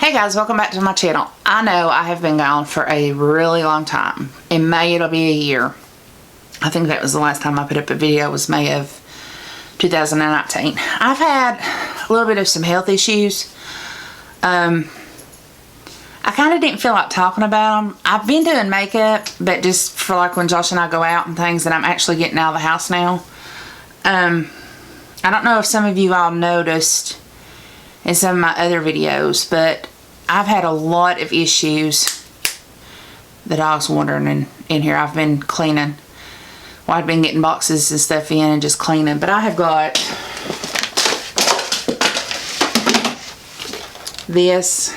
Hey guys, welcome back to my channel. I know I have been gone for a really long time. In May it'll be a year. I think that was the last time I put up a video, was May of 2019. I've had a little bit of some health issues. I kind of didn't feel like talking about them. I've been doing makeup, but just for like when Josh and I go out and things, that I'm actually getting out of the house now. I don't know if some of you all noticed in some of my other videos, but I've had a lot of issues. The dog's wandering in here. I've been cleaning. Well, I've been getting boxes and stuff in and just cleaning, but I have got this,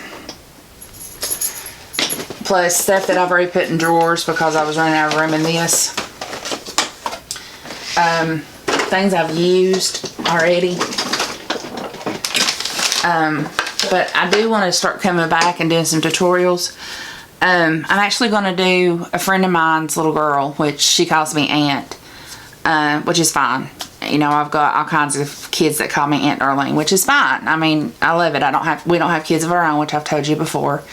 plus stuff that I've already put in drawers because I was running out of room in this. Things I've used already. But I do want to start coming back and doing some tutorials. I'm actually going to do a friend of mine's little girl, which she calls me Aunt, which is fine. You know, I've got all kinds of kids that call me Aunt Darlene, which is fine. I mean, I love it. We don't have kids of our own, which I've told you before.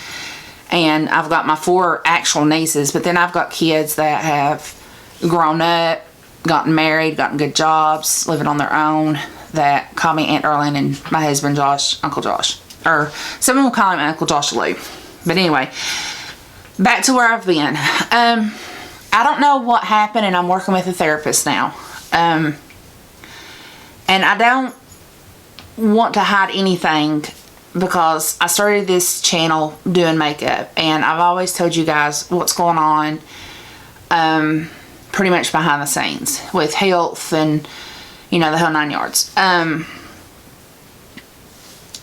And I've got my 4 actual nieces, but then I've got kids that have grown up, gotten married, gotten good jobs, living on their own, that call me Aunt Darlene, and my husband Josh, Uncle Josh. Or someone will call him Uncle Josh Lou. But anyway, back to where I've been. I don't know what happened, and I'm working with a therapist now. And I don't want to hide anything, because I started this channel doing makeup, and I've always told you guys what's going on pretty much behind the scenes with health and, you know, the whole 9 yards.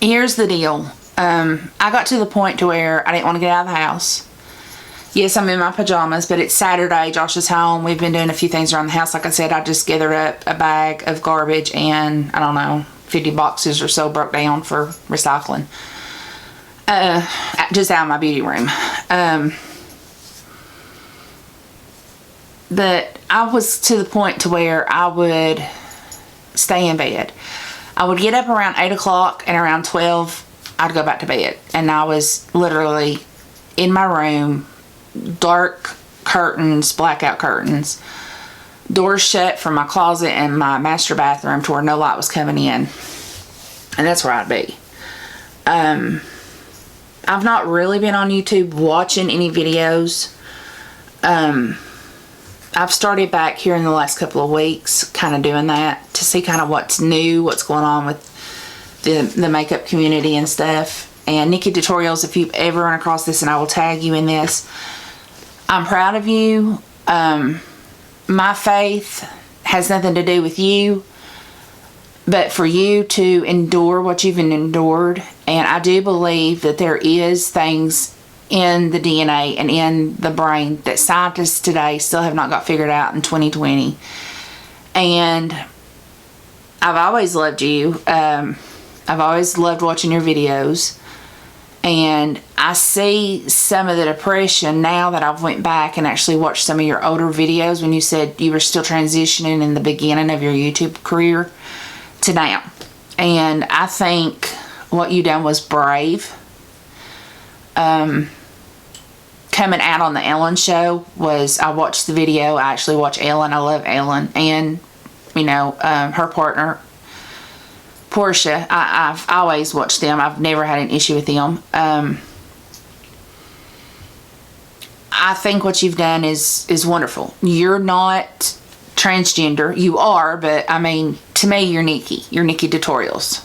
Here's the deal. I got to the point to where I didn't want to get out of the house. Yes, I'm in my pajamas, but it's Saturday. Josh is home. We've been doing a few things around the house. Like I said, I just gathered up a bag of garbage and, I don't know, 50 boxes or so broke down for recycling. Just out of my beauty room. But I was to the point to where I would stay in bed. I would get up around 8 o'clock, and around 12 I'd go back to bed, and I was literally in my room, dark curtains, blackout curtains, doors shut from my closet and my master bathroom to where no light was coming in, and that's where I'd be. I've not really been on YouTube watching any videos. I've started back here in the last couple of weeks kind of doing that to see kind of what's new, what's going on with the makeup community and stuff. And Nikki Tutorials, if you've ever run across this, and I will tag you in this, I'm proud of you. My faith has nothing to do with you, but for you to endure what you've endured. And I do believe that there is things in the DNA and in the brain that scientists today still have not got figured out in 2020. And I've always loved you. I've always loved watching your videos. And I see some of the depression now that I've went back and actually watched some of your older videos when you said you were still transitioning in the beginning of your YouTube career to now. And I think what you done was brave. Coming out on the Ellen show was, I watched the video. I actually watch Ellen. I love Ellen. And, you know, her partner, Portia, I've always watched them. I've never had an issue with them. I think what you've done is wonderful. You're not transgender. You are, but I mean, to me, you're Nikki. You're Nikki Tutorials.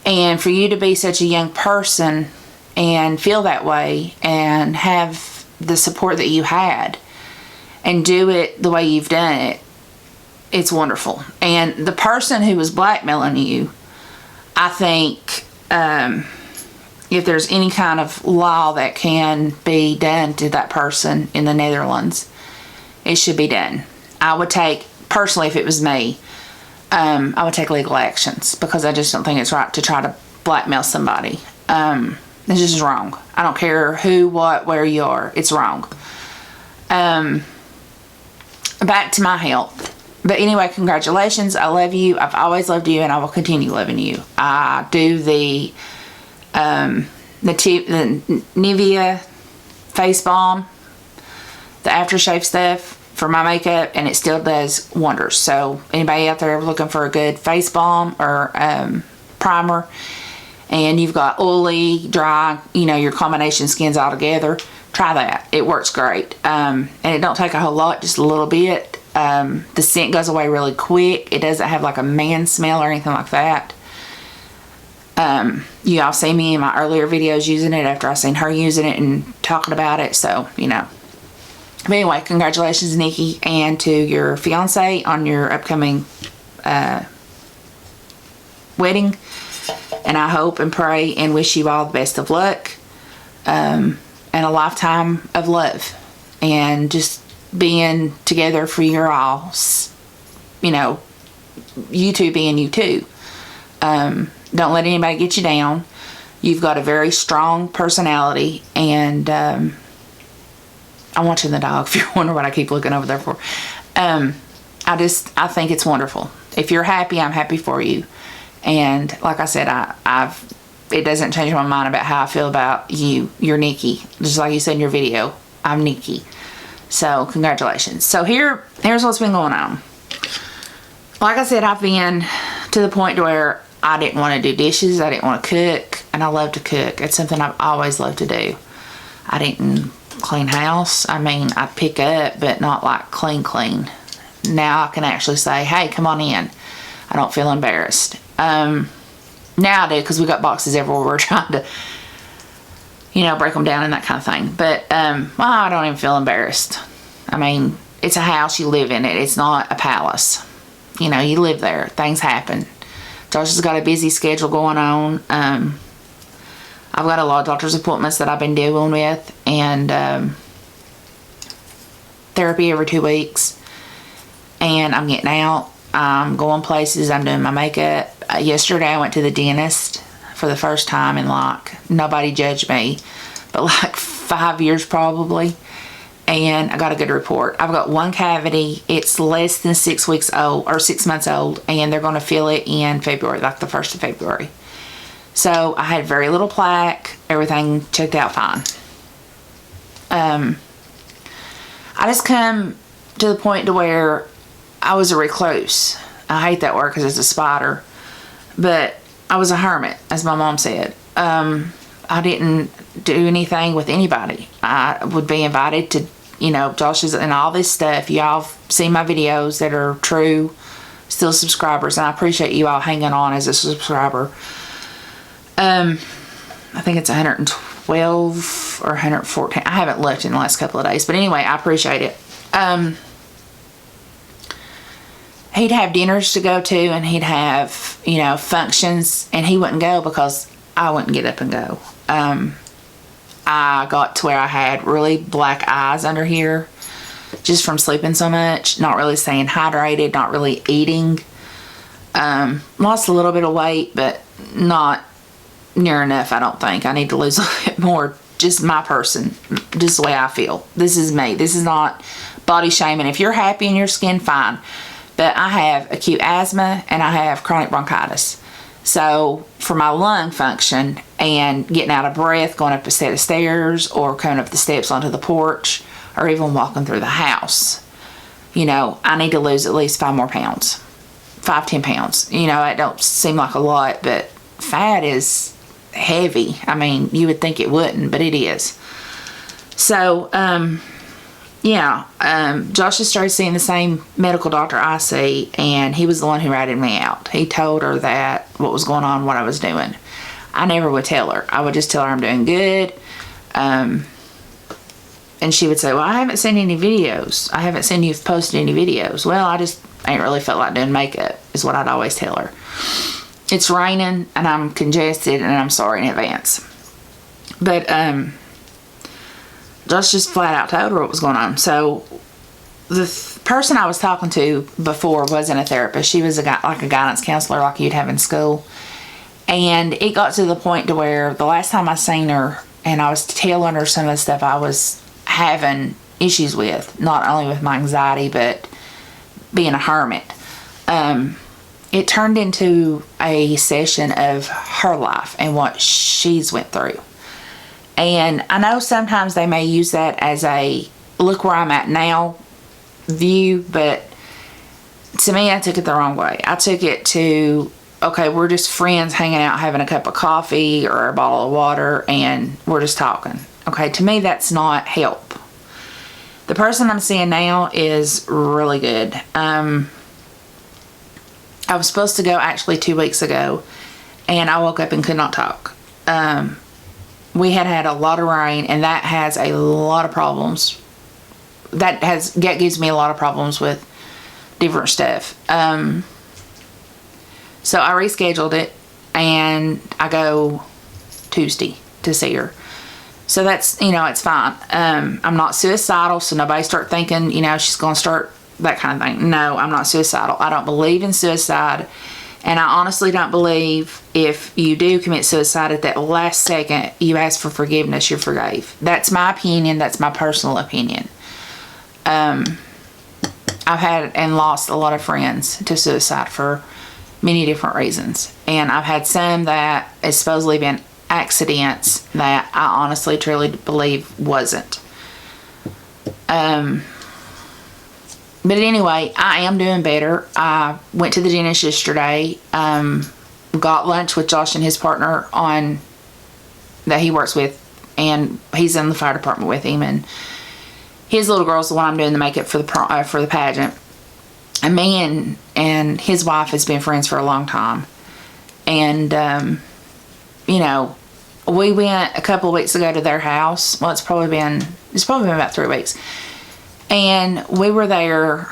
And for you to be such a young person and feel that way and have the support that you had and do it the way you've done it, it's wonderful. And the person who was blackmailing you, I think if there's any kind of law that can be done to that person in the Netherlands, it should be done. I would take, personally, if it was me, I would take legal actions, because I just don't think it's right to try to blackmail somebody. It's just wrong. I don't care who, what, where you are. It's wrong. Back to my health. But anyway, congratulations. I love you. I've always loved you, and I will continue loving you. I do the Nivea face balm, the aftershave stuff for my makeup, and it still does wonders. So anybody out there looking for a good face balm or primer, and you've got oily, dry, you know, your combination skins all together, try that. It works great. And it don't take a whole lot, just a little bit. The scent goes away really quick. It doesn't have like a man smell or anything like that. You all see me in my earlier videos using it after I seen her using it and talking about it, so you know. But anyway, congratulations, Nikki, and to your fiance on your upcoming wedding. And I hope and pray and wish you all the best of luck, and a lifetime of love, and just being together for your all, you know, you two being you two. Don't let anybody get you down. You've got a very strong personality, and I'm watching the dog if you're wondering what I keep looking over there for. I think it's wonderful. If you're happy, I'm happy for you. And like I said, it doesn't change my mind about how I feel about you. You're Nikki. Just like you said in your video, I'm Nikki. So congratulations. So here's what's been going on. Like I said, I've been to the point where I didn't want to do dishes. I didn't want to cook. And I love to cook. It's something I've always loved to do. I didn't clean house. I mean, I pick up, but not like clean. Now I can actually say, hey, come on in. I don't feel embarrassed. Now I do, because we got boxes everywhere. We're trying to, you know, break them down and that kind of thing. But well, I don't even feel embarrassed. I mean, it's a house, you live in it. It's not a palace. You know, you live there. Things happen. Josh has got a busy schedule going on. I've got a lot of doctor's appointments that I've been dealing with, and therapy every 2 weeks. And I'm getting out. I'm going places. I'm doing my makeup. Yesterday I went to the dentist for the first time in like, nobody judged me, but like 5 years probably. And I got a good report. I've got one cavity. It's less than 6 weeks old, or 6 months old, and they're going to fill it in February, like the 1st of February. So I had very little plaque. Everything checked out fine. I just come to the point to where I was a recluse. I hate that word because it's a spider, but I was a hermit, as my mom said. I didn't do anything with anybody. I would be invited to, you know, Josh's and all this stuff. Y'all see my videos that are true, still subscribers, and I appreciate you all hanging on as a subscriber. I think it's 112 or 114. I haven't looked in the last couple of days, but anyway, I appreciate it. He'd have dinners to go to, and he'd have, you know, functions, and he wouldn't go because I wouldn't get up and go. I got to where I had really black eyes under here just from sleeping so much, not really staying hydrated, not really eating. Lost a little bit of weight, but not near enough, I don't think. I need to lose a little bit more. Just my person, just the way I feel. This is me. This is not body shaming. If you're happy in your skin, fine. But I have acute asthma and I have chronic bronchitis. So for my lung function and getting out of breath, going up a set of stairs or coming up the steps onto the porch or even walking through the house, you know, I need to lose at least 5 more pounds. 5-10 pounds. You know, it don't seem like a lot, but fat is heavy. I mean, you would think it wouldn't, but it is. So, yeah, Josh has started seeing the same medical doctor I see, and he was the one who ratted me out. He told her that what was going on, what I was doing. I never would tell her. I would just tell her I'm doing good. And she would say, well, I haven't seen any videos. I haven't seen you posted any videos. Well, I just ain't really felt like doing makeup, is what I'd always tell her. It's raining, and I'm congested, and I'm sorry in advance. But, Josh just flat out told her what was going on. So the person I was talking to before wasn't a therapist. She was like a guidance counselor like you'd have in school. And it got to the point to where the last time I seen her and I was telling her some of the stuff I was having issues with, not only with my anxiety, but being a hermit, it turned into a session of her life and what she's went through. And I know sometimes they may use that as a look where I'm at now view, but to me, I took it the wrong way. I took it to, okay, we're just friends hanging out, having a cup of coffee or a bottle of water, and we're just talking. Okay, to me, that's not help. The person I'm seeing now is really good. I was supposed to go actually 2 weeks ago, and I woke up and could not talk. We had a lot of rain, and that has a lot of problems. That gives me a lot of problems with different stuff. So I rescheduled it, and I go Tuesday to see her. So that's, it's fine. I'm not suicidal, so nobody start thinking, she's going to start that kind of thing. No, I'm not suicidal. I don't believe in suicide, and I honestly don't believe if you do commit suicide at that last second, you ask for forgiveness, you're forgave. That's my opinion. That's my personal opinion. I've had and lost a lot of friends to suicide for many different reasons. And I've had some that has supposedly been accidents that I honestly, truly believe wasn't. But anyway, I am doing better. I went to the dentist yesterday. Got lunch with Josh and his partner that he works with. And he's in the fire department with him. And his little girl's the one I'm doing the makeup for the pageant. And me and his wife has been friends for a long time. And, we went a couple of weeks ago to their house. Well, it's probably been about 3 weeks. And we were there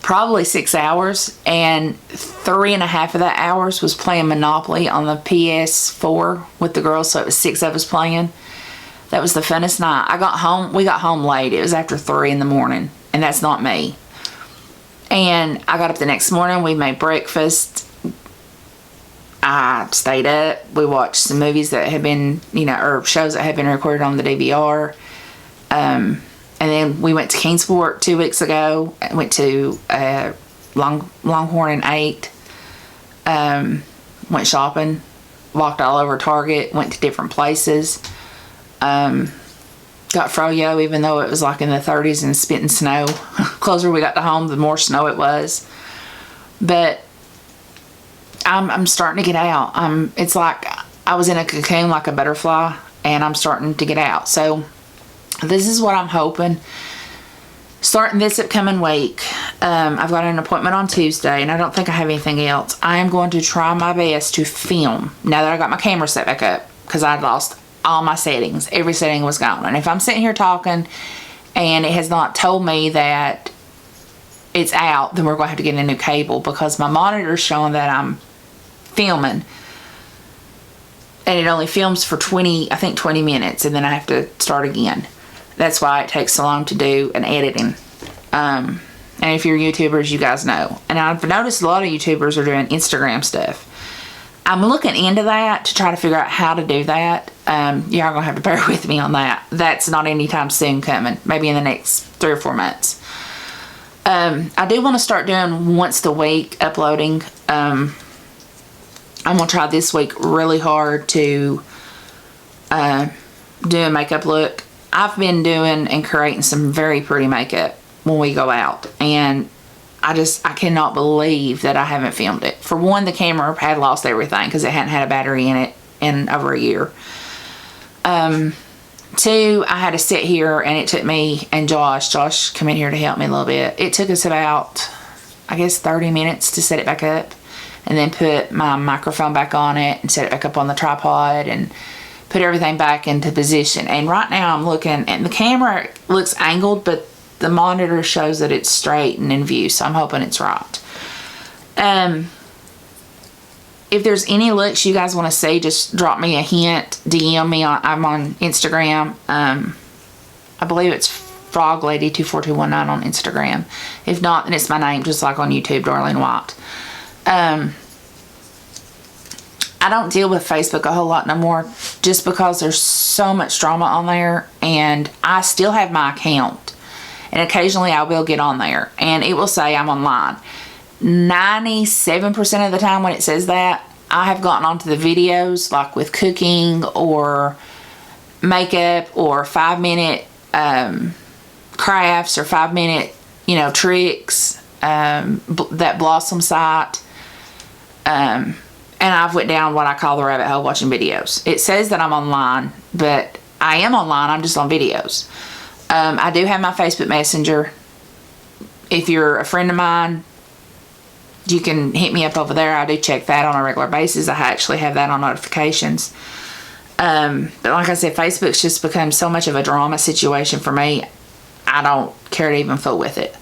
probably 6 hours. And 3.5 of that hours was playing Monopoly on the PS4 with the girls. So it was 6 of us playing. That was the funnest night. We got home late. It was after 3 in the morning, and that's not me. And I got up the next morning. We made breakfast. I stayed up. We watched some movies that had been, or shows that had been recorded on the DVR. And then we went to Kingsport 2 weeks ago. I went to Longhorn and ate. Went shopping. Walked all over Target. Went to different places. Got froyo, even though it was like in the 30s and spitting snow. Closer we got to home, the more snow it was. But I'm starting to get out. It's like I was in a cocoon like a butterfly, and I'm starting to get out. So this is what I'm hoping. Starting this upcoming week, I've got an appointment on Tuesday, and I don't think I have anything else. I am going to try my best to film now that I got my camera set back up, because I'd lost all my settings. Every setting was gone. And if I'm sitting here talking and it has not told me that it's out, then we're going to have to get a new cable, because my monitor is showing that I'm filming, and it only films for 20 minutes, and then I have to start again. That's why it takes so long to do an editing. And if you're YouTubers, you guys know. And I've noticed a lot of YouTubers are doing Instagram stuff. I'm looking into that to try to figure out how to do that. Y'all gonna have to bear with me on that. That's not anytime soon coming. Maybe in the next 3 or 4 months. I do want to start doing once a week uploading. I'm gonna try this week really hard to do a makeup look. I've been doing and creating some very pretty makeup when we go out, and I cannot believe that I haven't filmed it. For one, the camera had lost everything because it hadn't had a battery in it in over a year. 2, I had to sit here, and it took me and Josh come in here to help me a little bit. It took us about, I guess, 30 minutes to set it back up, and then put my microphone back on it and set it back up on the tripod and put everything back into position. And right now I'm looking, and the camera looks angled, but the monitor shows that it's straight and in view, so I'm hoping it's right. If there's any looks you guys want to see, just drop me a hint. DM me. I'm on Instagram. I believe it's FrogLady24219 on Instagram. If not, then it's my name, just like on YouTube, Darlene White. I don't deal with Facebook a whole lot no more, just because there's so much drama on there, and I still have my account. And occasionally I will get on there, and it will say I'm online. 97% of the time when it says that, I have gotten onto the videos like with cooking or makeup or 5-minute crafts or 5-minute, you know, tricks, that Blossom site. And I've went down what I call the rabbit hole watching videos. It says that I'm online, but I am online. I'm just on videos. I do have my Facebook Messenger. If you're a friend of mine, you can hit me up over there. I do check that on a regular basis. I actually have that on notifications. But like I said, Facebook's just become so much of a drama situation for me. I don't care to even fool with it.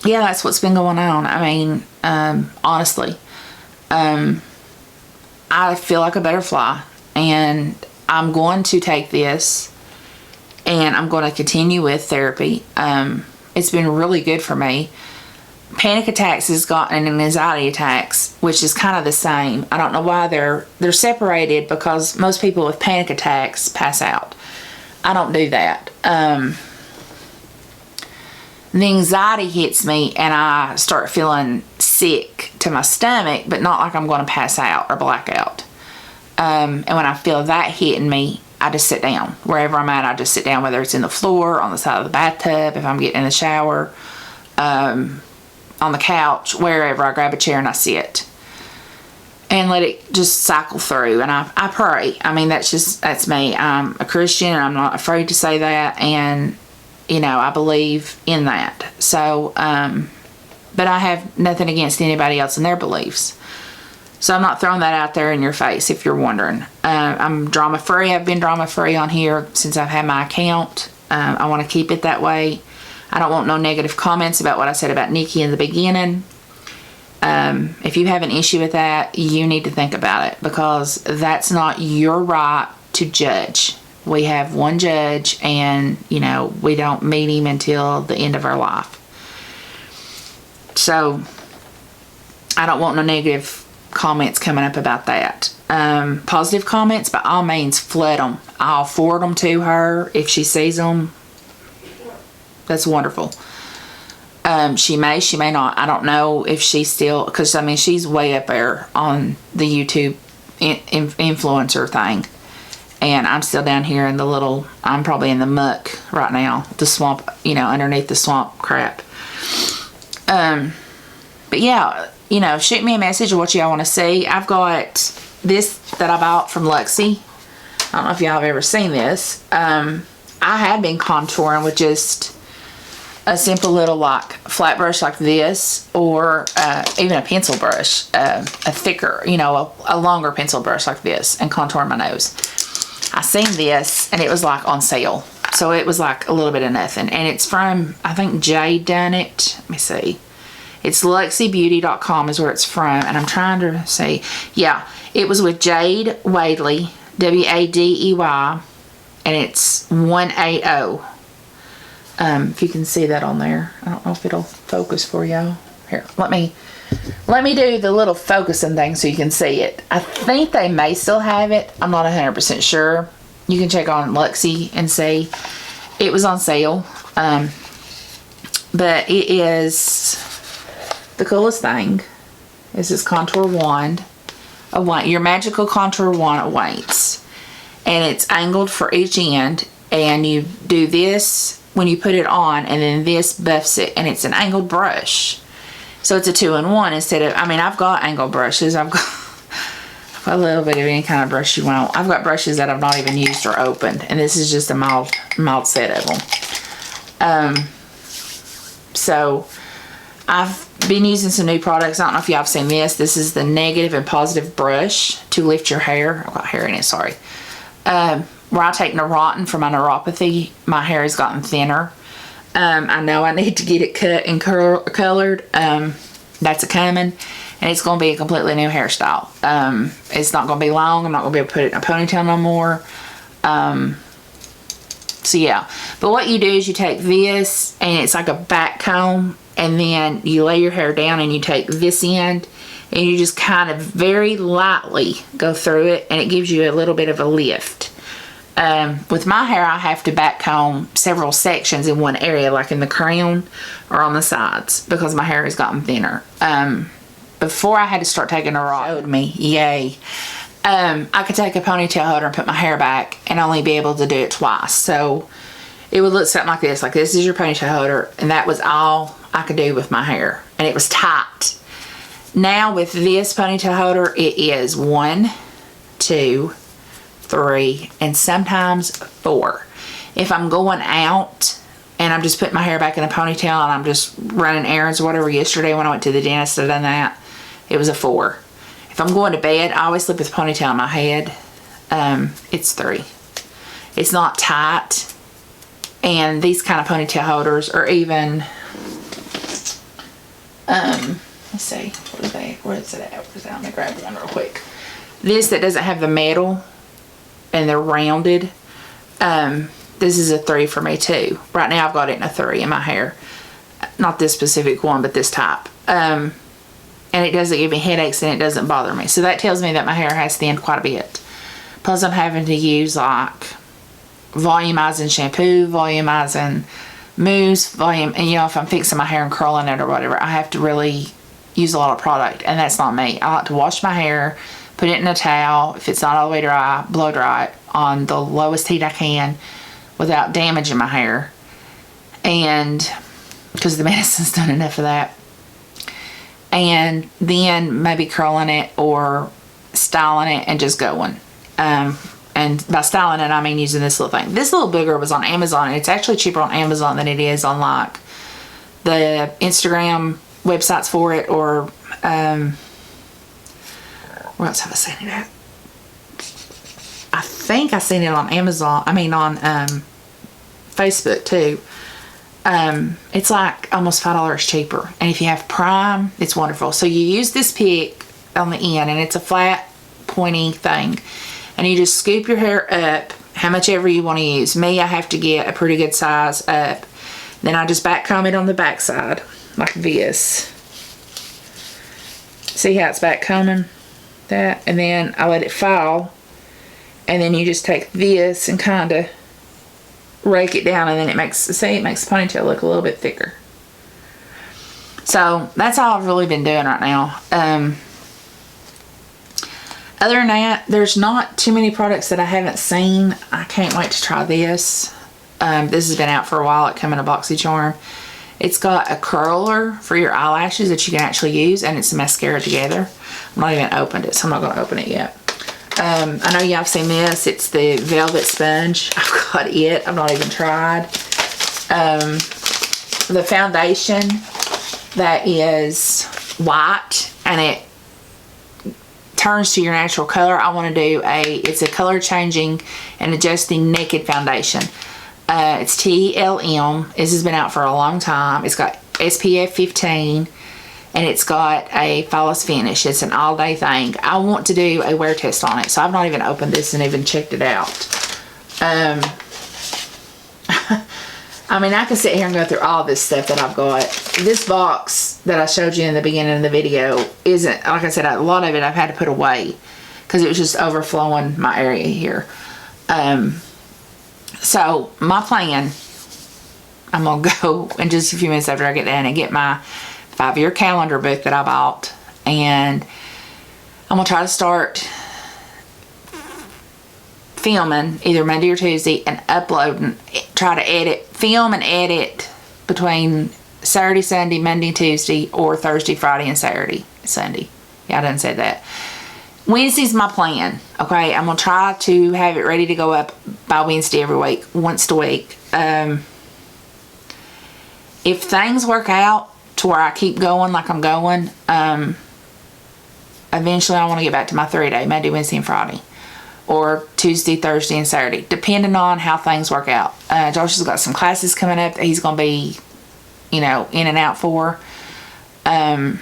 Yeah, that's what's been going on. I mean, honestly, I feel like a butterfly, and I'm going to take this and I'm going to continue with therapy. It's been really good for me. Panic attacks has gotten and anxiety attacks, which is kind of the same. I don't know why they're separated, because most people with panic attacks pass out. I don't do that. The anxiety hits me and I start feeling sick to my stomach, but not like I'm going to pass out or black out. And when I feel that hitting me, I just sit down. Wherever I'm at, I just sit down, whether it's in the floor, on the side of the bathtub, if I'm getting in the shower, on the couch, wherever. I grab a chair and I sit and let it just cycle through. And I pray. I mean, that's me. I'm a Christian and I'm not afraid to say that. And, you know, I believe in that. So, but I have nothing against anybody else and their beliefs. So I'm not throwing that out there in your face if you're wondering. I'm drama free. I've been drama free on here since I've had my account. I want to keep it that way. I don't want no negative comments about what I said about Nikki in the beginning. If you have an issue with that, you need to think about it, because that's not your right to judge. We have one judge, and, you know, we don't meet him until the end of our life. So I don't want no negative comments coming up about that. Positive comments, by all means, flood them. I'll forward them to her if she sees them. That's wonderful. She may not. I don't know if she's still, because I mean, she's way up there on the YouTube influencer thing, and I'm still down here in the little, I'm probably in the muck right now, the swamp, you know, underneath the swamp crap. But yeah, you know, shoot me a message of what y'all want to see. I've got this that I bought from Luxie. I don't know if y'all have ever seen this. I have been contouring with just a simple little like flat brush like this, or even a pencil brush, a thicker, you know, a longer pencil brush like this, and contouring my nose. I seen this and it was like on sale, so it was like a little bit of nothing, and it's from, I think Jade done it. Let me see. It's LuxieBeauty.com is where it's from, and I'm trying to see. Yeah, it was with Jade Wadley, Wadey, and it's 180. If you can see that on there. I don't know if it'll focus for y'all. Here, let me do the little focusing thing so you can see it. I think they may still have it. I'm not 100% sure. You can check on Luxie and see. It was on sale. But it is the coolest thing. Is this contour wand. Your magical contour wand awaits. And it's angled for each end. And you do this when you put it on, and then this buffs it, and it's an angled brush. So it's a 2-in-1 instead of, I mean, I've got angled brushes. I've got a little bit of any kind of brush you want. I've got brushes that I've not even used or opened, and this is just a mild set of them. So I've been using some new products. I don't know if y'all have seen this. This is the negative and positive brush to lift your hair. I've got hair in it, sorry. Where I take Neurontin for my neuropathy, my hair has gotten thinner. I know I need to get it cut and colored. That's a coming, and it's going to be a completely new hairstyle. It's not going to be long. I'm not going to be able to put it in a ponytail no more. So yeah, but what you do is you take this, and it's like a back comb, and then you lay your hair down and you take this end and you just kind of very lightly go through it, and it gives you a little bit of a lift. With my hair, I have to back comb several sections in one area, like in the crown or on the sides, because my hair has gotten thinner. Before I had to start taking a rod, showed me, yay. I could take a ponytail holder and put my hair back and only be able to do it twice. So it would look something like this. Like, this is your ponytail holder, and that was all I could do with my hair. And it was tight. Now with this ponytail holder, it is 1, 2, 3, and sometimes 4. If I'm going out and I'm just putting my hair back in a ponytail and I'm just running errands or whatever, yesterday when I went to the dentist, I done that, it was a 4. If I'm going to bed, I always sleep with a ponytail on my head. It's 3. It's not tight. And these kind of ponytail holders are even, let's see, what are they, where is it at? Where's it at? Let me grab one real quick. This that doesn't have the metal and they're rounded, this is a 3 for me too. Right now I've got it in a 3 in my hair. Not this specific one, but this type. And it doesn't give me headaches and it doesn't bother me. So that tells me that my hair has thinned quite a bit. Plus I'm having to use like volumizing shampoo, volumizing mousse, and you know, if I'm fixing my hair and curling it or whatever, I have to really use a lot of product, and that's not me. I like to wash my hair, put it in a towel, if it's not all the way dry, blow dry it on the lowest heat I can without damaging my hair, and because the medicine's done enough of that, and then maybe curling it or styling it and just going. And by styling it, I mean using this little thing. This little booger was on Amazon, and it's actually cheaper on Amazon than it is on like the Instagram websites for it, or where else have I seen it at? I think I seen it on Amazon. I mean on Facebook too. It's like almost $5 cheaper, and if you have Prime, it's wonderful. So you use this pick on the end, and it's a flat pointy thing, and you just scoop your hair up how much ever you want to use. Me, I have to get a pretty good size up. Then I just back comb it on the back side like this. See how it's back combing that, and then I let it fall, and then you just take this and kind of rake it down, and then it makes, see, it makes the ponytail look a little bit thicker. So that's all I've really been doing right now. Other than that, there's not too many products that I haven't seen. I can't wait to try this. This has been out for a while. It came in a BoxyCharm. It's got a curler for your eyelashes that you can actually use, and it's a mascara together. I'm not even opened it, so I'm not going to open it yet. I know y'all have seen this. It's the Velvet Sponge. I've got it. I've not even tried. The foundation that is white, and it turns to your natural color. I want to do it's a color changing and adjusting naked foundation. It's TLM. This has been out for a long time. It's got SPF 15, and it's got a flawless finish. It's an all day thing. I want to do a wear test on it, so I've not even opened this and even checked it out. I mean, I can sit here and go through all this stuff that I've got. This box that I showed you in the beginning of the video isn't, like I said, a lot of it I've had to put away because it was just overflowing my area here. So my plan, I'm going to go in just a few minutes after I get done and get my 5-year calendar book that I bought, and I'm going to try to start filming either Monday or Tuesday and uploading, try to film and edit between Saturday, Sunday, Monday, Tuesday, or Thursday, Friday, and Saturday, Sunday. Yeah, I done said that. Wednesday's my plan, okay? I'm going to try to have it ready to go up by Wednesday every week, once a week. If things work out to where I keep going like I'm going, eventually I want to get back to my 3-day, Monday, Wednesday, and Friday. Or Tuesday, Thursday, and Saturday, depending on how things work out. Josh has got some classes coming up that he's going to be, you know, in and out for. Then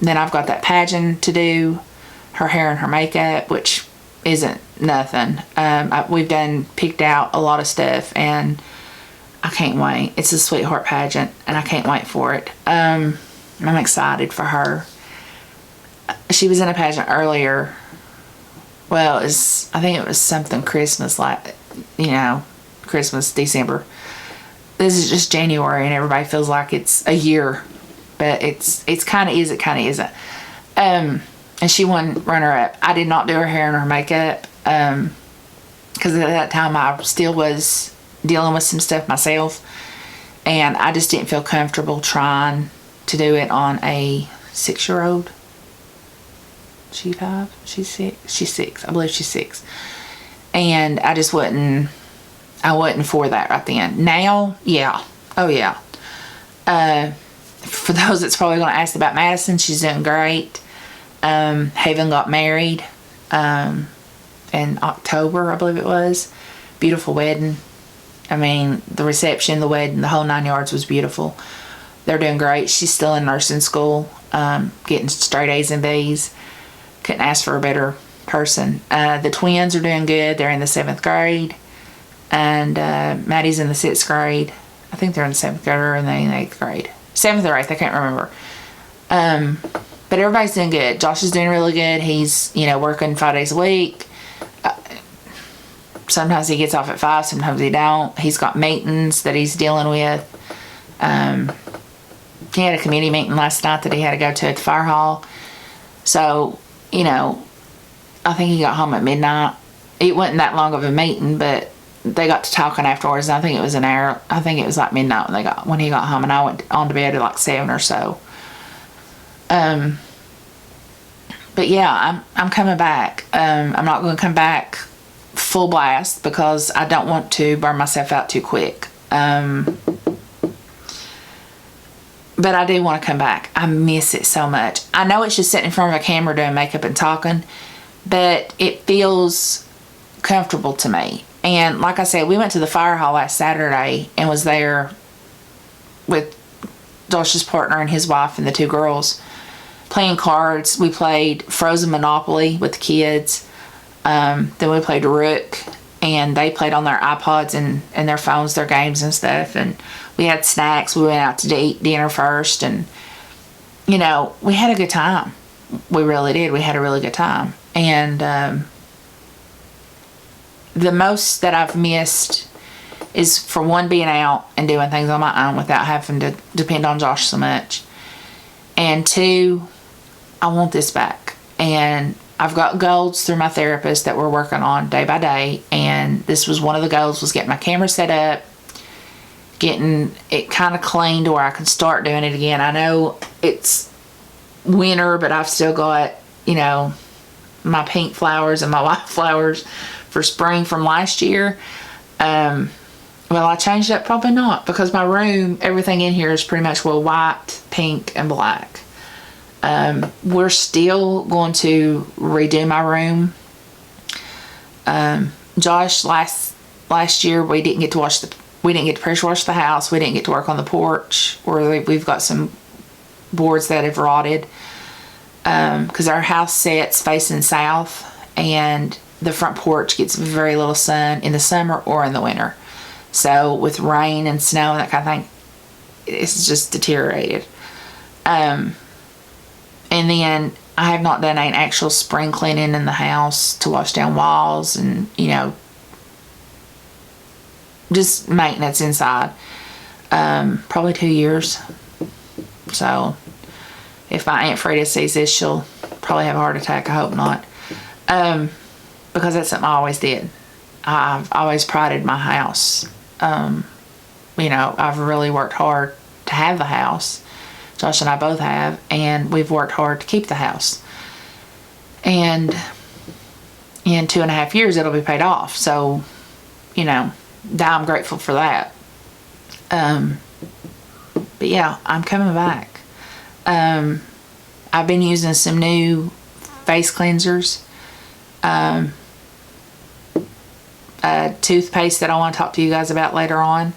I've got that pageant to do, her hair and her makeup, which isn't nothing. We've picked out a lot of stuff, and I can't wait. It's a sweetheart pageant, and I can't wait for it. I'm excited for her. She was in a pageant earlier well, I think it was something Christmas, like, you know, Christmas, December. This is just January and everybody feels like it's a year, but it's kind of is, it kind of isn't. And she won runner-up. I did not do her hair and her makeup, because at that time I still was dealing with some stuff myself, and I just didn't feel comfortable trying to do it on a 6-year-old. She 5? She's 6? She's 6. I believe she's 6. And I just wasn't for that right then. Now, yeah. Oh, yeah. For those that's probably going to ask about Madison, she's doing great. Haven got married in October, I believe it was. Beautiful wedding. I mean, the reception, the wedding, the whole 9 yards was beautiful. They're doing great. She's still in nursing school, getting straight A's and B's. Couldn't ask for a better person. The twins are doing good. They're in the 7th grade. And Maddie's in the 6th grade. I think they're in the 7th grade or in the 8th grade. 7th or 8th, I can't remember. But everybody's doing good. Josh is doing really good. He's, working 5 days a week. Sometimes he gets off at 5, sometimes he don't. He's got meetings that he's dealing with. He had a committee meeting last night that he had to go to at the fire hall. So, I think he got home at midnight. It wasn't that long of a meeting, but they got to talking afterwards. I think it was an hour. I think it was like midnight when he got home, and I went on to bed at like 7 or so. But yeah, I'm coming back. I'm not going to come back full blast because I don't want to burn myself out too quick. But I do want to come back. I miss it so much. I know it's just sitting in front of a camera doing makeup and talking, but it feels comfortable to me. And like I said, we went to the fire hall last Saturday and was there with Josh's partner and his wife and the 2 girls playing cards. We played Frozen Monopoly with the kids. Then we played Rook, and they played on their iPods and their phones, their games and stuff. And we had snacks. We went out to eat dinner first, and we had a good time. We really did. We had a really good time. And the most that I've missed is, for one, being out and doing things on my own without having to depend on Josh so much. And 2, I want this back. And I've got goals through my therapist that we're working on day by day. And this was one of the goals, was getting my camera set up, getting it kind of clean to where I can start doing it again. I know it's winter, but I've still got, my pink flowers and my white flowers for spring from last year. Well, I changed that? Probably not, because my room, everything in here is pretty much white, pink, and black. We're still going to redo my room. Josh, last year we didn't get to pressure wash the house. We didn't get to work on the porch, where we've got some boards that have rotted. Because our house sets facing south, and the front porch gets very little sun in the summer or in the winter. So with rain and snow and that kind of thing, it's just deteriorated. And then I have not done an actual spring cleaning in the house to wash down walls and, just maintenance inside. Probably 2 years. So if my Aunt Frida sees this, she'll probably have a heart attack. I hope not. Because that's something I always did. I've always prided my house. I've really worked hard to have the house. Josh and I both have, and we've worked hard to keep the house. And in 2.5 years, it'll be paid off. So, I'm grateful for that. But yeah, I'm coming back. I've been using some new face cleansers. Toothpaste that I want to talk to you guys about later on,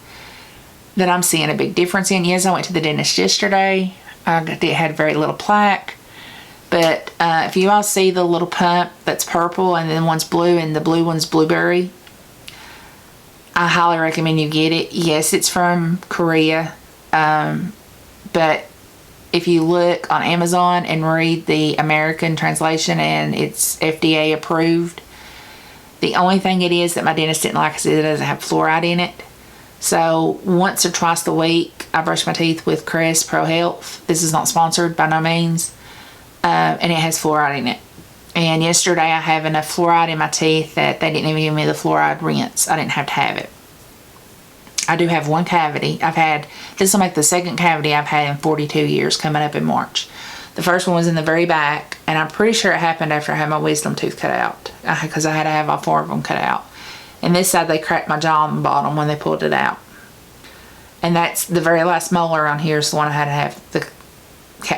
that I'm seeing a big difference in. Yes, I went to the dentist yesterday. It had very little plaque. But if you all see the little pump that's purple and then one's blue and the blue one's blueberry, I highly recommend you get it. Yes, it's from Korea. But if you look on Amazon and read the American translation, and it's FDA approved. The only thing it is that my dentist didn't like is it doesn't have fluoride in it. So once or twice a week, I brush my teeth with Crest Pro Health. This is not sponsored by no means. And it has fluoride in it. And yesterday I have enough fluoride in my teeth that they didn't even give me the fluoride rinse. I didn't have to have it. I do have one cavity. This will make the second cavity I've had in 42 years, coming up in March. The first one was in the very back, and I'm pretty sure it happened after I had my wisdom tooth cut out, because I had to have all 4 of them cut out. And this side, they cracked my jaw on the bottom when they pulled it out. And that's the very last molar on here is the one I had to have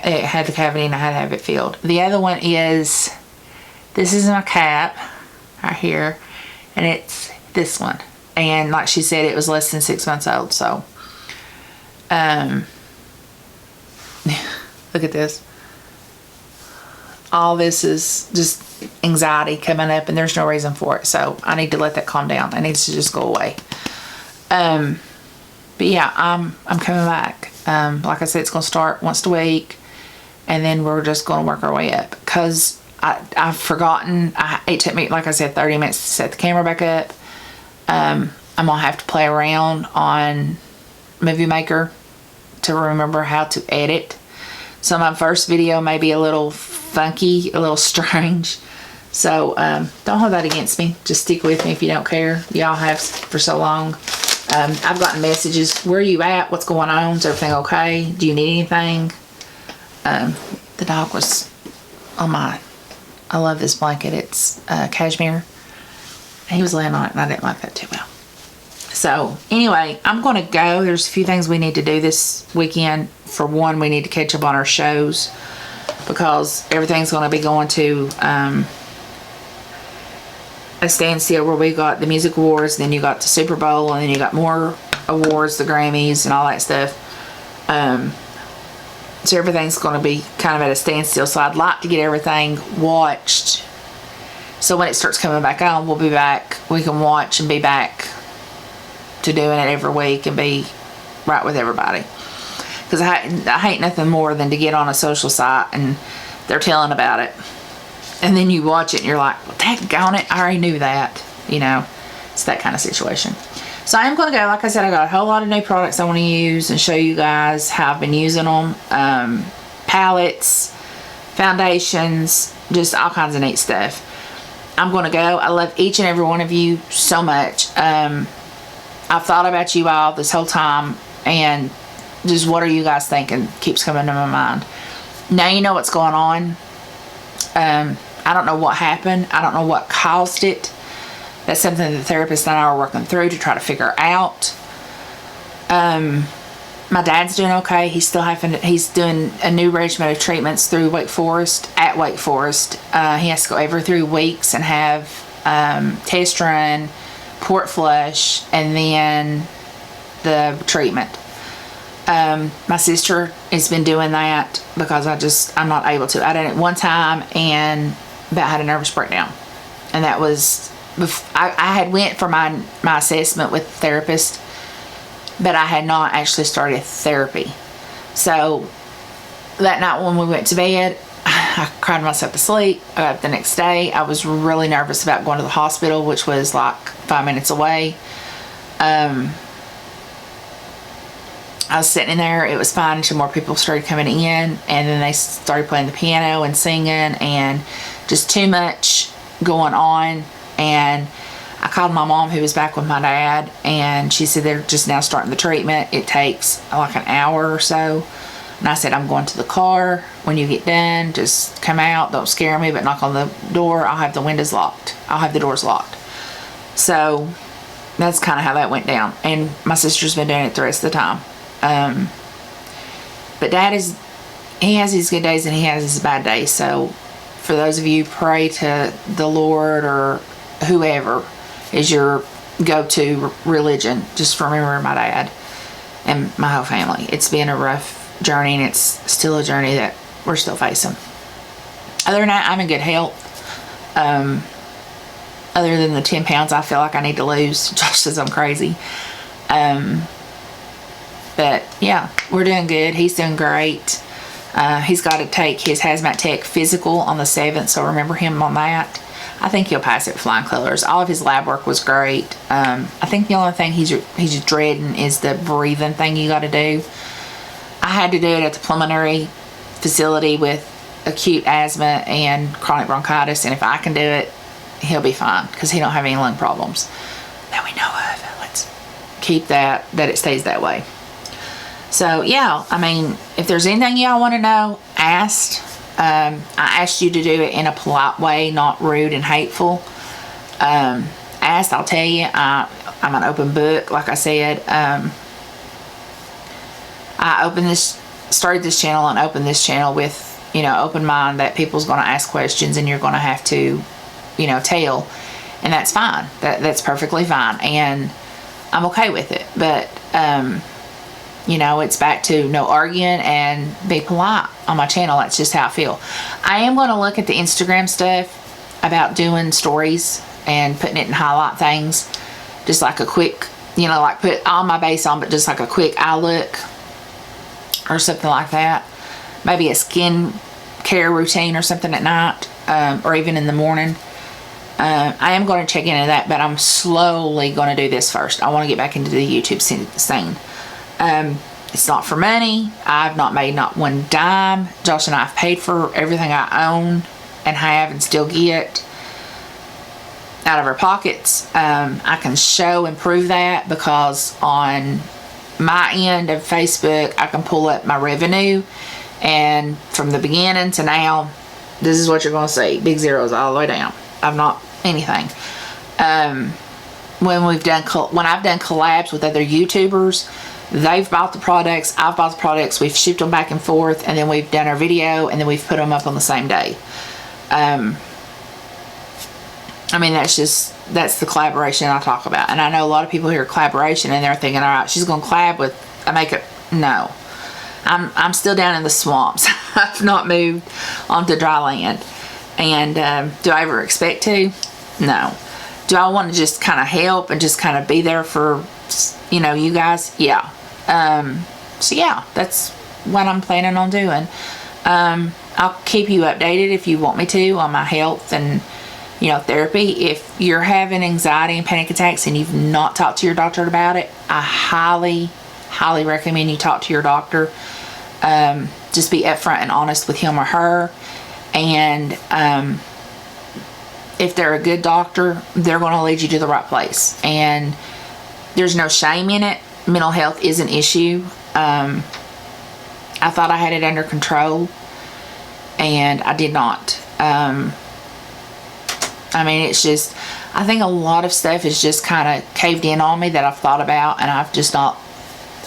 it had the cavity, and I had to have it filled. The other one is, this is my cap right here, and it's this one. And like she said, it was less than 6 months old. So, look at this. All this is just anxiety coming up, and there's no reason for it. So I need to let that calm down. It needs to just go away. But yeah, I'm coming back. Like I said, it's going to start once a week, and then we're just going to work our way up. Because I've forgotten. It took me, like I said, 30 minutes to set the camera back up. I'm going to have to play around on Movie Maker to remember how to edit. So my first video may be a little funky, a little strange. So don't hold that against me. Just stick with me if you don't care. Y'all have for so long. I've gotten messages. Where are you at? What's going on? Is everything okay? Do you need anything? The dog was on my... I love this blanket. It's cashmere. He was laying on it, and I didn't like that too well. So anyway, I'm going to go. There's a few things we need to do this weekend. For one, we need to catch up on our shows, because everything's going to be going to a standstill, where we got the music awards, then you got the Super Bowl, and then you got more awards, the Grammys and all that stuff. So everything's going to be kind of at a standstill. So I'd like to get everything watched, so when it starts coming back on, we'll be back. We can watch and be back to doing it every week and be right with everybody. Because I hate nothing more than to get on a social site and they're telling about it, and then you watch it and you're like, well, daggone it, I already knew that. You know, it's that kind of situation. So I'm going to go. Like I said, I got a whole lot of new products I want to use and show you guys how I've been using them. Palettes, foundations, just all kinds of neat stuff. I'm going to go. I love each and every one of you so much. I've thought about you all this whole time, and just what are you guys thinking keeps coming to my mind. Now you know what's going on. I don't know what happened. I don't know what caused it. That's something the therapist and I are working through to try to figure out. My dad's doing okay. He's doing a new regimen of treatments through Wake Forest, at Wake Forest. He has to go every 3 weeks and have test run, port flush, and then the treatment. My sister has been doing that because I'm not able to. I did it one time and about had a nervous breakdown. And that was, I had went for my assessment with the therapist, but I had not actually started therapy. So that night when we went to bed, I cried myself to sleep. The next day, I was really nervous about going to the hospital, which was like 5 minutes away. I was sitting in there. It was fine until more people started coming in, and then they started playing the piano and singing, and just too much going on. And I called my mom, who was back with my dad, and she said they're just now starting the treatment. It takes like an hour or so. And I said, I'm going to the car. When you get done, just come out. Don't scare me, but knock on the door. I'll have the windows locked. I'll have the doors locked. So that's kind of how that went down. And my sister's been doing it the rest of the time. But Dad he has his good days and he has his bad days. So for those of you, pray to the Lord or whoever is your go-to religion. Just remember my dad and my whole family. It's been a rough journey, and it's still a journey that we're still facing. Other than that, I'm in good health. Other than the 10 pounds I feel like I need to lose, Josh says I'm crazy. But yeah, we're doing good. He's doing great. He's got to take his hazmat tech physical on the 7th, so remember him on that. I think he'll pass it with flying colors. All of his lab work was great. I think the only thing he's dreading is the breathing thing you got to do. I had to do it at the pulmonary facility with acute asthma and chronic bronchitis, and if I can do it, he'll be fine because he don't have any lung problems that we know of. Let's keep that it stays that way. So yeah, I mean, if there's anything y'all want to know, ask. I asked you to do it in a polite way, not rude and hateful. Ask, I'll tell you. I'm an open book, like I said. I started this channel and opened this channel with, open mind that people's going to ask questions and you're going to have to, tell. And that's fine. That's perfectly fine. And I'm okay with it. But, it's back to no arguing and be polite on my channel. That's just how I feel. I am going to look at the Instagram stuff about doing stories and putting it in highlight things. Just like a quick, like put all my base on, but just like a quick eye look or something like that. Maybe a skin care routine or something at night, or even in the morning. I am going to check into that, but I'm slowly going to do this first. I want to get back into the YouTube scene. It's not for money. I've not made not one dime. Josh and I have paid for everything I own and have and still get out of our pockets. I can show and prove that because on my end of Facebook, I can pull up my revenue, and from the beginning to now, this is what you're going to see. Big zeros all the way down. I've not anything. When I've done collabs with other YouTubers, they've bought the products, I've bought the products, we've shipped them back and forth, and then we've done our video, and then we've put them up on the same day. I mean, that's the collaboration I talk about. And I know a lot of people hear collaboration and they're thinking, all right, she's going to collab with a makeup. No. I'm still down in the swamps. I've not moved onto dry land. And do I ever expect to? No. Do I want to just kind of help and just kind of be there for, you guys? Yeah. So yeah, that's what I'm planning on doing. I'll keep you updated if you want me to on my health and, therapy. If you're having anxiety and panic attacks and you've not talked to your doctor about it, I highly, highly recommend you talk to your doctor. Just be upfront and honest with him or her. And if they're a good doctor, they're going to lead you to the right place. And there's no shame in it. Mental health is an issue. I thought I had it under control, and I did not. I mean, it's just, I think a lot of stuff is just kind of caved in on me that I've thought about, and I've just not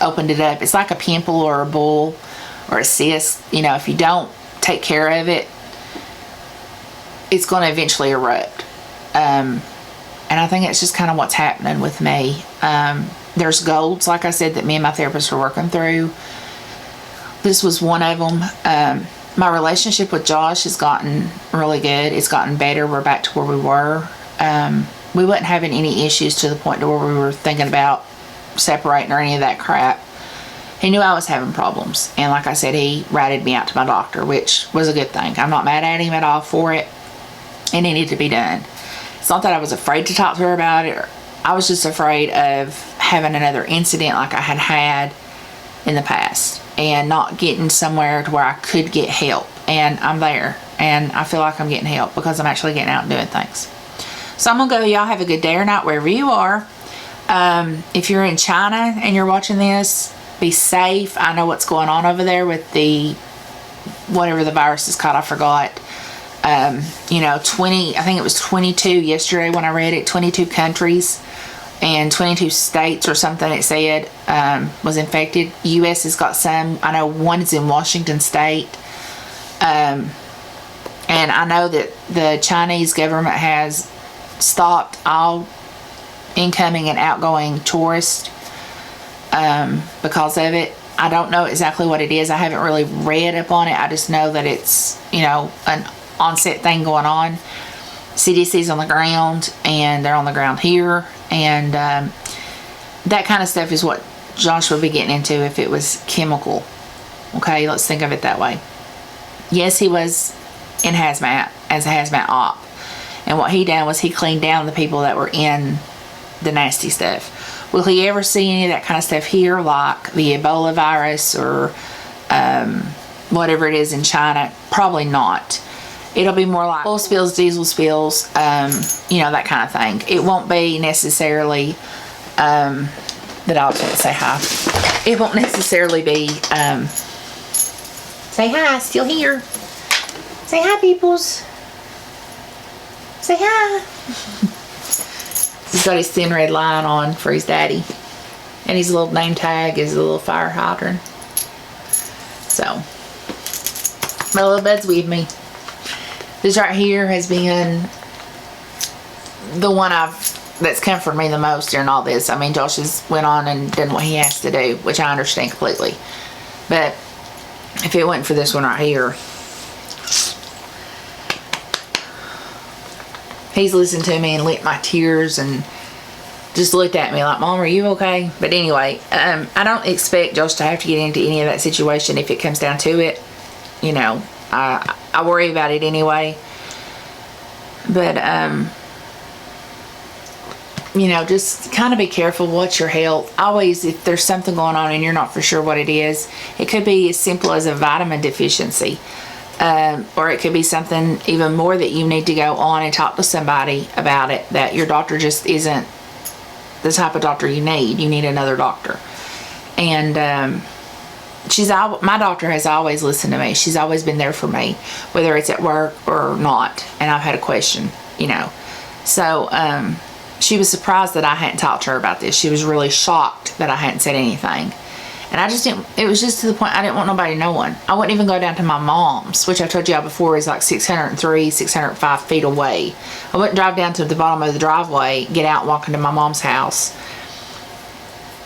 opened it up. It's like a pimple or a bull or a cyst. If you don't take care of it, it's going to eventually erupt. And I think it's just kind of what's happening with me. There's goals, like I said, that me and my therapist are working through. This was one of them. My relationship with Josh has gotten really good. It's gotten better. We're back to where we were. We wasn't having any issues to the point to where we were thinking about separating or any of that crap. He knew I was having problems. And like I said, he ratted me out to my doctor, which was a good thing. I'm not mad at him at all for it. And it needed to be done. It's not that I was afraid to talk to her about it. I was just afraid of having another incident like I had in the past and not getting somewhere to where I could get help. And I'm there, and I feel like I'm getting help because I'm actually getting out and doing things. So I'm gonna go. Y'all have a good day or night wherever you are. If you're in China and you're watching this, be safe. I know what's going on over there with the whatever the virus is called. I forgot. 20, I think it was 22 yesterday when I read it, 22 countries and 22 states or something it said was infected. U.S. has got some. I know one is in Washington State. And I know that the Chinese government has stopped all incoming and outgoing tourists because of it. I don't know exactly what it is. I haven't really read up on it. I just know that it's, an onset thing going on. CDC's on the ground, and they're on the ground here, and that kind of stuff is what Josh would be getting into if it was chemical. Okay, let's think of it that way. Yes, he was in hazmat as a hazmat op. And what he done was he cleaned down the people that were in the nasty stuff. Will he ever see any of that kind of stuff here, like the Ebola virus or whatever it is in China? Probably not. It'll be more like oil spills, diesel spills, you know, that kind of thing. It won't be necessarily, the dog's want to say hi. It won't necessarily be, say hi, still here. Say hi, peoples. Say hi. He's got his thin red line on for his daddy. And his little name tag is a little fire hydrant. So, my little bud's with me. This right here has been the one that's comforted me the most during all this. I mean, Josh has went on and done what he has to do, which I understand completely. But if it wasn't for this one right here, he's listened to me and licked my tears and just looked at me like, Mom, are you okay? But anyway, I don't expect Josh to have to get into any of that situation if it comes down to it. You know, I worry about it anyway. But, you know, just kind of be careful. Watch your health. Always, if there's something going on and you're not for sure what it is, it could be as simple as a vitamin deficiency. Or it could be something even more that you need to go on and talk to somebody about it, that your doctor just isn't the type of doctor you need. You need another doctor. And my doctor has always listened to me. She's always been there for me, whether it's at work or not. And I've had a question, you know. So she was surprised that I hadn't talked to her about this. She was really shocked that I hadn't said anything. And I just didn't, it was just to the point I didn't want nobody knowing. I wouldn't even go down to my mom's, which I told y'all before is like 603, 605 feet away. I wouldn't drive down to the bottom of the driveway, get out, walk into my mom's house,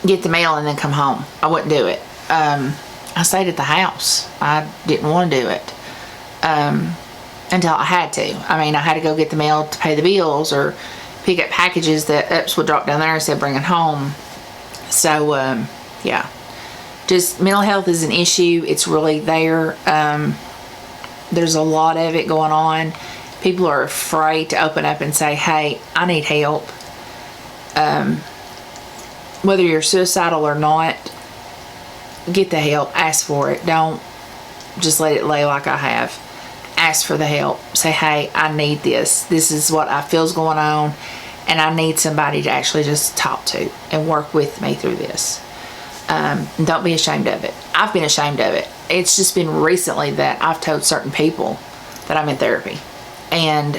get the mail, and then come home. I wouldn't do it. I stayed at the house. I didn't want to do it until I had to. I mean, I had to go get the mail to pay the bills or pick up packages that Ups would drop down there instead of bringing home. So, yeah. Just mental health is an issue. It's really there. There's a lot of it going on. People are afraid to open up and say, hey, I need help. Whether you're suicidal or not, get the help. Ask for it. Don't just let it lay like I have. Ask for the help. Say, hey, I need this. This is what I feel's going on, and I need somebody to actually just talk to and work with me through this. Don't be ashamed of it. I've been ashamed of it. It's just been recently that I've told certain people that I'm in therapy. And,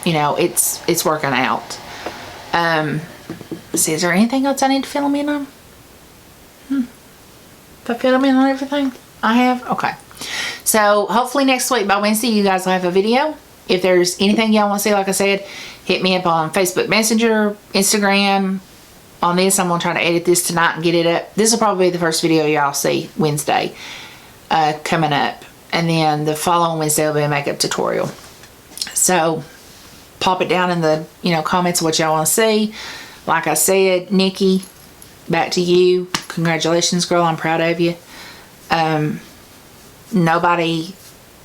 you know, it's working out. See, is there anything else I need to fill them in on? If I fill them in on everything I have? Okay. So, hopefully next week by Wednesday, you guys will have a video. If there's anything y'all want to see, like I said, hit me up on Facebook Messenger, Instagram. On this, I'm going to try to edit this tonight and get it up. This will probably be the first video y'all see Wednesday coming up. And then the following Wednesday will be a makeup tutorial. So, pop it down in the comments of what y'all want to see. Like I said, Nikki, back to you. Congratulations, girl. I'm proud of you. Nobody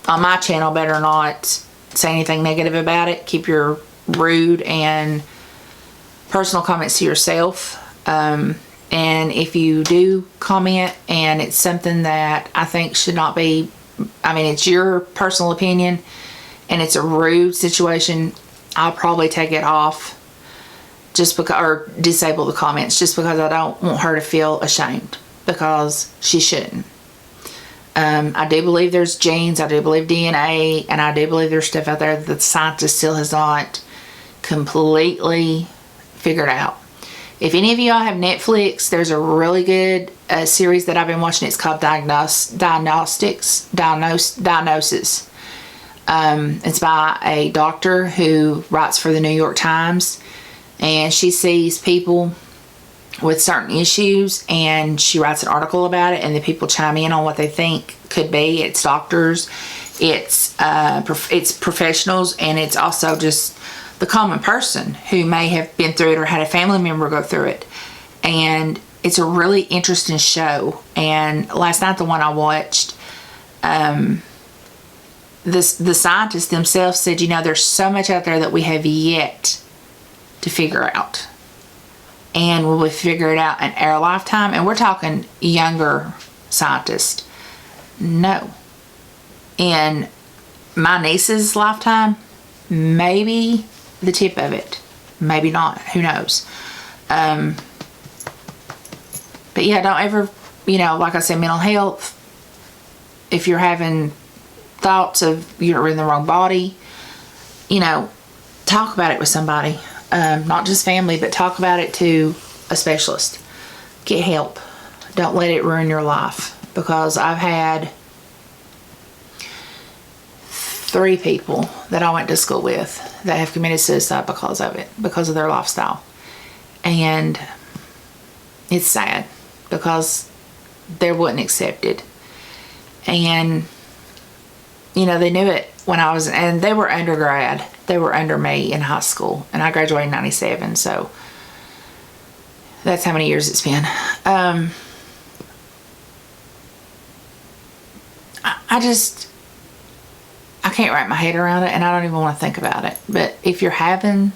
on my channel better not say anything negative about it. Keep your rude and personal comments to yourself. And if you do comment and it's something that I think should not be, I mean, it's your personal opinion and it's a rude situation, I'll probably take it off just because, or disable the comments just because I don't want her to feel ashamed, because she shouldn't. I do believe there's genes, I do believe DNA, and I do believe there's stuff out there that the scientist still has not completely figured out. If any of y'all have Netflix, there's a really good series that I've been watching. It's called Diagnosis. It's by a doctor who writes for the New York Times, and she sees people with certain issues and she writes an article about it, and the people chime in on what they think could be. It's doctors, it's professionals, and it's also just the common person who may have been through it or had a family member go through it. And it's a really interesting show. And last night, the one I watched, the scientists themselves said, you know, there's so much out there that we have yet to figure out. And will we figure it out in our lifetime? And we're talking younger scientists. No. In my niece's lifetime, maybe the tip of it. Maybe not. Who knows? But yeah, don't ever, you know, like I said, mental health, if you're having thoughts of you're in the wrong body, you know, talk about it with somebody. Not just family, but talk about it to a specialist. Get help. Don't let it ruin your life. Because I've had 3 people that I went to school with that have committed suicide because of it, because of their lifestyle. And it's sad because they wouldn't accept it. And, you know, they knew it when I was, and they were undergrad. They were under me in high school, and I graduated in 97, so that's how many years it's been. I can't wrap my head around it, and I don't even want to think about it. But if you're having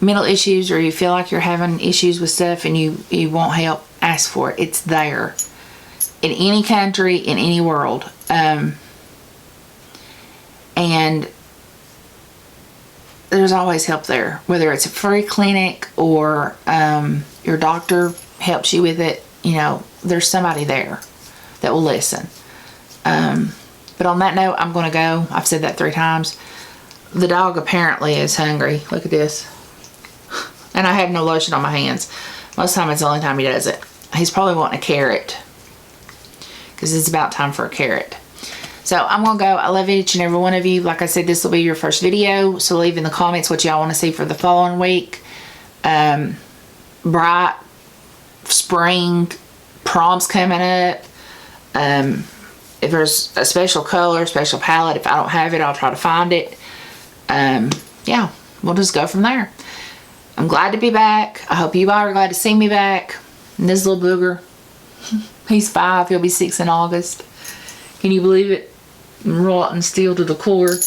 mental issues, or you feel like you're having issues with stuff and you want help, ask for it. It's there. In any country, in any world. And there's always help there. Whether it's a free clinic or your doctor helps you with it, you know, there's somebody there that will listen. But on that note, I'm going to go. I've said that 3 times. The dog apparently is hungry. Look at this. And I have no lotion on my hands. Most of the time, it's the only time he does it. He's probably wanting a carrot, because it's about time for a carrot. So I'm going to go. I love each and every one of you. Like I said, this will be your first video. So leave in the comments what y'all want to see for the following week. Bright spring, prom's coming up. If there's a special color, special palette, if I don't have it, I'll try to find it. Yeah, we'll just go from there. I'm glad to be back. I hope you all are glad to see me back. And this little booger, he's 5. He'll be 6 in August. Can you believe it? I'm rotten still to the core.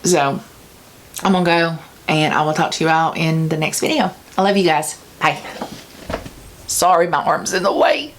So, I'm going to go, and I will talk to you all in the next video. I love you guys. Bye. Sorry, my arm's in the way.